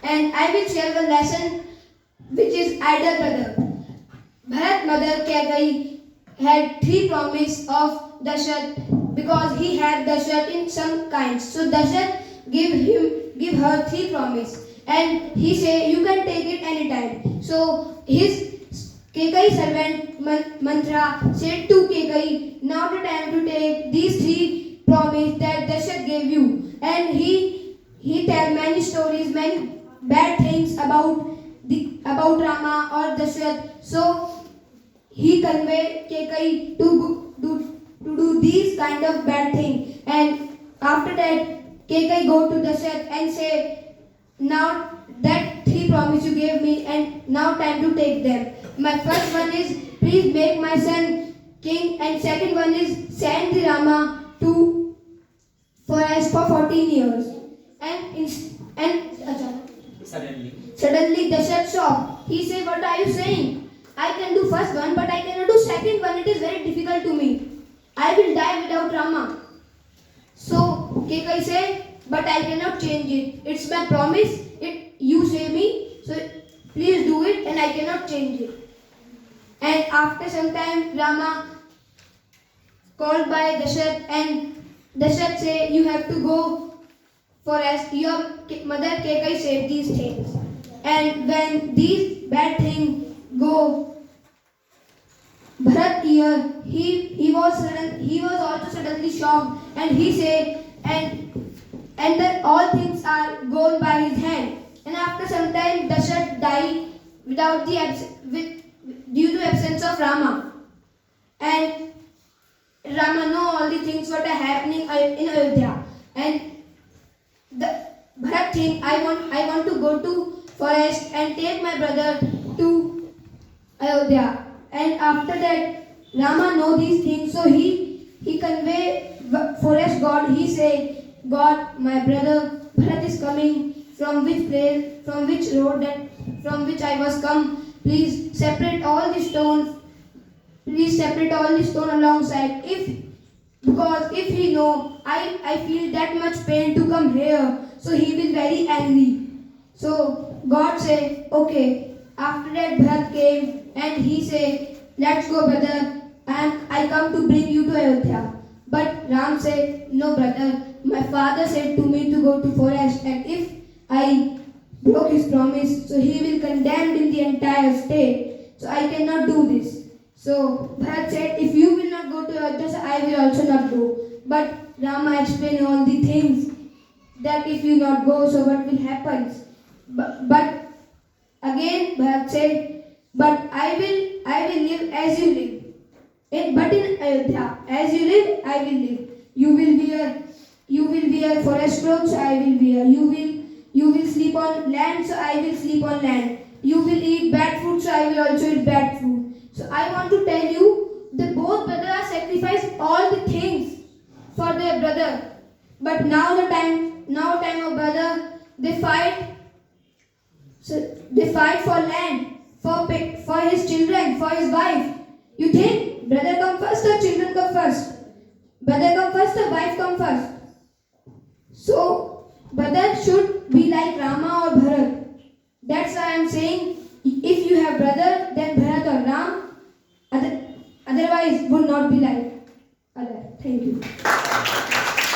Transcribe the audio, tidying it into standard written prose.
and I will share one lesson which is elder brother. Bharat mother Kaikeyi had three promises of Dasharatha because he had Dasharatha in some kinds. So Dasharatha give her three promises, and he say you can take it anytime. So his Kaikeyi servant Mantra said to Kaikeyi, now the time to take these three promises that Dasharatha gave you. And he tell many stories, many bad things about Rama or Dasharatha. So he conveyed Kaikeyi to do these kind of bad things. And after that, Kaikeyi go to Dasharatha and say, now that three promise you gave me, and now time to take them. My first one is, please make my son king, and second one is, send the Rama to forest for 14 years. Suddenly Dasharatha shocked. He said, what are you saying? I can do first one, but I cannot do second one. It is very difficult to me. I will die without Rama. So Kaikeyi said, but I cannot change it. It's my promise. You say me, so please do it, and I cannot change it. And after some time, Rama called by Dasharatha, and Dasharatha say, you have to go forest. Your mother Kaikeyi said these things. And when these bad things go, Bharat here, he was also suddenly shocked, and he said, and that all things are gone by his hand. And after some time, Dasharatha died due to absence of Rama. And Rama know all the things what are happening in Ayodhya. And the Bharat think, I want to go to forest and take my brother to Ayodhya. And after that, Rama know these things, so he convey forest god. He say, God, my brother Bharat is coming from which place, from which road, from which I was come. Please separate all the stones. Please separate all the stone alongside. Because if he know, I feel that much pain to come here, so he will very angry. So God say, okay. After that, Bharat came and he say, let's go, brother. I come to bring you to Ayodhya. But Ram said, no, brother. My father said to me to go to forest, and if I broke his promise, so he will condemn in the entire state. So I cannot do this. So Bharat said, if you will not go to Ayodhya, I will also not go. But Rama explained all the things that if you not go, so what will happen? But again Bharat said, but I will live as you live. But in Ayodhya, as you live, I will live. You will wear forest clothes, so I will wear. You will sleep on land, so I will sleep on land. You will eat bad food, so I will also eat bad food. So I want to tell you, the both brothers are sacrificed all the things for their brother. But now time of brother, they fight. So they fight for land, for his children, for his wife. You think brother come first or children come first? Brother come first or wife come first? So brother should be like Rama or Bharat. That's why I am saying, if you have brother, then Bharat or Ram. Otherwise would not be like other. Thank you.